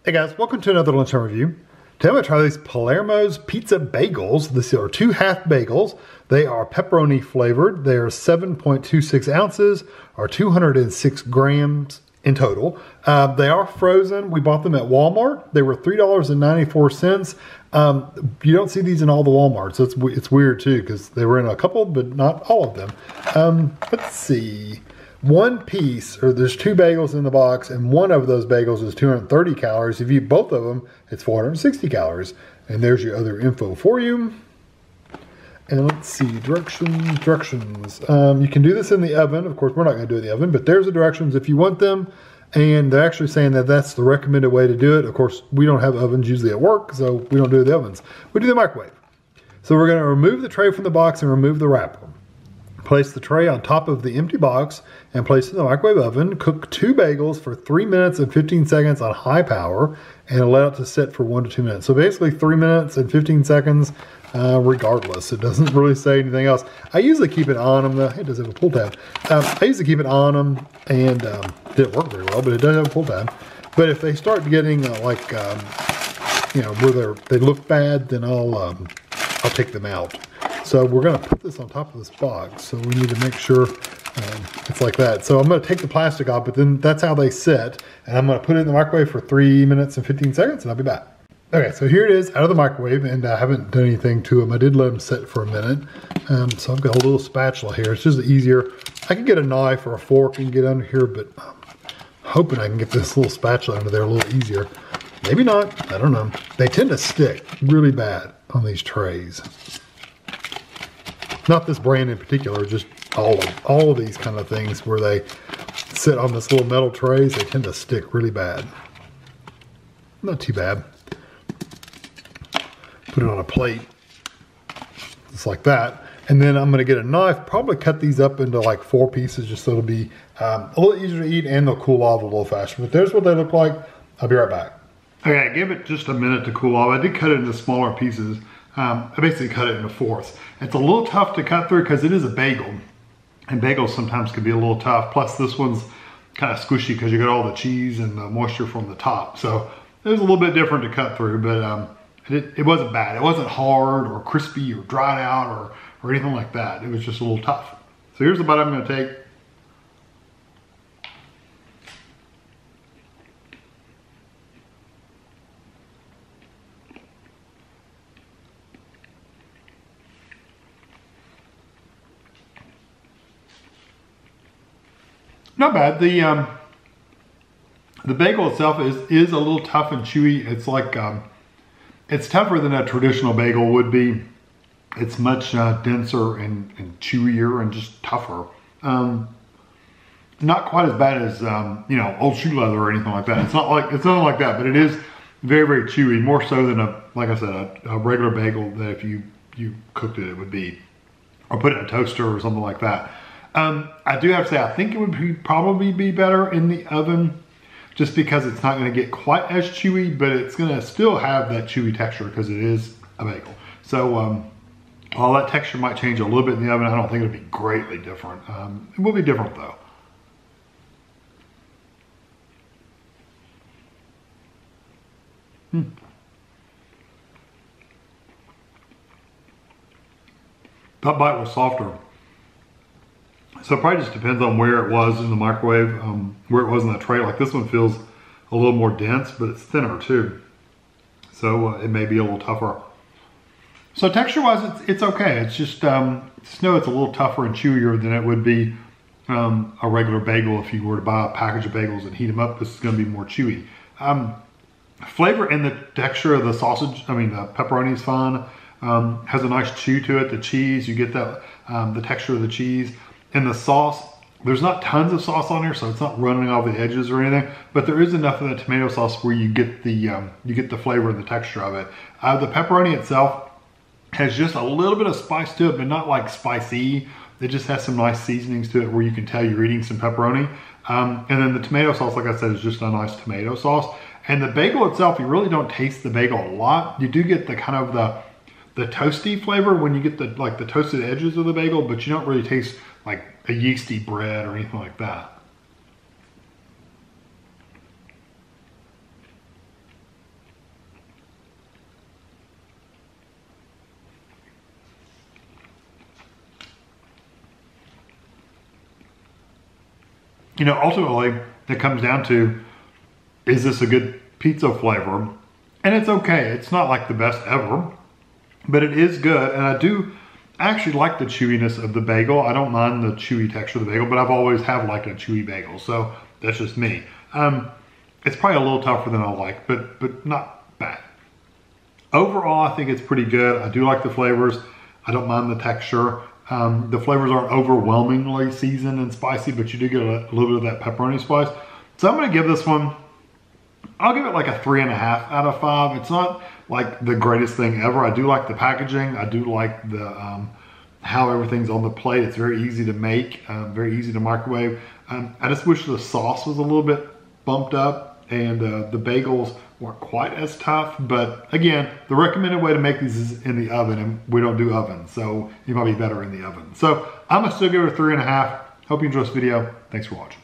Hey guys, welcome to another lunchtime review. Today I'm going to try these Palermo's Pizza Bagels. These are 2 half bagels. They are pepperoni flavored. They are 7.26 ounces or 206 grams in total. They are frozen. We bought them at Walmart. They were $3.94. You don't see these in all the Walmarts. So it's weird too because they were in a couple, but not all of them. Let's see. One piece, or there's 2 bagels in the box, and one of those bagels is 230 calories. If you eat both of them, it's 460 calories. And there's your other info for you. And let's see, directions. You can do this in the oven. Of course, we're not going to do it in the oven, but there's the directions if you want them. And they're actually saying that that's the recommended way to do it. Of course, we don't have ovens usually at work, so we don't do the ovens. We do the microwave. So we're going to remove the tray from the box and remove the wrapper. Place the tray on top of the empty box and place it in the microwave oven. Cook 2 bagels for 3 minutes and 15 seconds on high power and allow it to sit for 1 to 2 minutes. So basically 3 minutes and 15 seconds regardless. It doesn't really say anything else. I usually keep it on them. It does have a pull tab. I usually keep it on them and it didn't work very well, but it does have a pull tab. But if they start getting where they look bad, then I'll take them out. So we're going to put this on top of this box. So we need to make sure it's like that. So I'm going to take the plastic off, but then that's how they sit. And I'm going to put it in the microwave for 3 minutes and 15 seconds and I'll be back. Okay, so here it is out of the microwave and I haven't done anything to them. I did let them sit for a minute. So I've got a little spatula here. It's just easier. I can get a knife or a fork and get under here, but I'm hoping I can get this little spatula under there a little easier. Maybe not, I don't know. They tend to stick really bad on these trays. Not this brand in particular, just all of these kind of things where they sit on this little metal trays, they tend to stick really bad. Not too bad. Put it on a plate, just like that. And then I'm gonna get a knife, probably cut these up into like 4 pieces just so it'll be a little easier to eat and they'll cool off a little faster. But there's what they look like. I'll be right back. Okay, I gave it just a minute to cool off. I did cut it into smaller pieces. I basically cut it into 4ths. It's a little tough to cut through because it is a bagel. And bagels sometimes can be a little tough. Plus this one's kind of squishy because you got all the cheese and the moisture from the top. So it was a little bit different to cut through, but it wasn't bad. It wasn't hard or crispy or dried out or anything like that. It was just a little tough. So here's the bite I'm gonna take. Not bad. The bagel itself is a little tough and chewy. It's like it's tougher than a traditional bagel would be. It's much denser and chewier and just tougher. Not quite as bad as old shoe leather or anything like that. It's nothing like that, but it is very, very chewy. More so than like I said, a regular bagel that if you cooked it would be, or put it in a toaster or something like that. I do have to say, I think it would probably be better in the oven just because it's not going to get quite as chewy, but it's going to still have that chewy texture because it is a bagel. So while that texture might change a little bit in the oven, I don't think it'll be greatly different. It will be different though. That bite was softer. So it probably just depends on where it was in the microwave, where it was in the tray. Like this one feels a little more dense, but it's thinner too. So it may be a little tougher. So texture-wise, it's okay. It's just, it's a little tougher and chewier than it would be a regular bagel. If you were to buy a package of bagels and heat them up, this is gonna be more chewy. Flavor and the texture of the sausage, the pepperoni is fine. Has a nice chew to it. The cheese, you get that, the texture of the cheese. And the sauce, there's not tons of sauce on here, so it's not running off the edges or anything, but there is enough of the tomato sauce where you get the flavor and the texture of it. The pepperoni itself has just a little bit of spice to it, but not like spicy. It just has some nice seasonings to it where you can tell you're eating some pepperoni. And then the tomato sauce, like I said, is just a nice tomato sauce. And the bagel itself, you really don't taste the bagel a lot. You do get the kind of the toasty flavor when you get the toasted edges of the bagel, but you don't really taste like a yeasty bread or anything like that. you know, ultimately it comes down to, is this a good pizza flavor? And it's okay. It's not like the best ever, but it is good. And I do actually like the chewiness of the bagel. I don't mind the chewy texture of the bagel, but I've always have liked a chewy bagel. So that's just me. It's probably a little tougher than I like, but not bad. Overall, I think it's pretty good. I do like the flavors. I don't mind the texture. The flavors aren't overwhelmingly seasoned and spicy, but you do get a little bit of that pepperoni spice. So I'm gonna give this one, I'll give it like a 3.5 out of 5. It's not like the greatest thing ever. I do like the packaging. I do like the how everything's on the plate. It's very easy to make, very easy to microwave. I just wish the sauce was a little bit bumped up, and the bagels weren't quite as tough. But again, the recommended way to make these is in the oven, and we don't do ovens, so you might be better in the oven. So I'm gonna still give it a 3.5. Hope you enjoyed this video. Thanks for watching.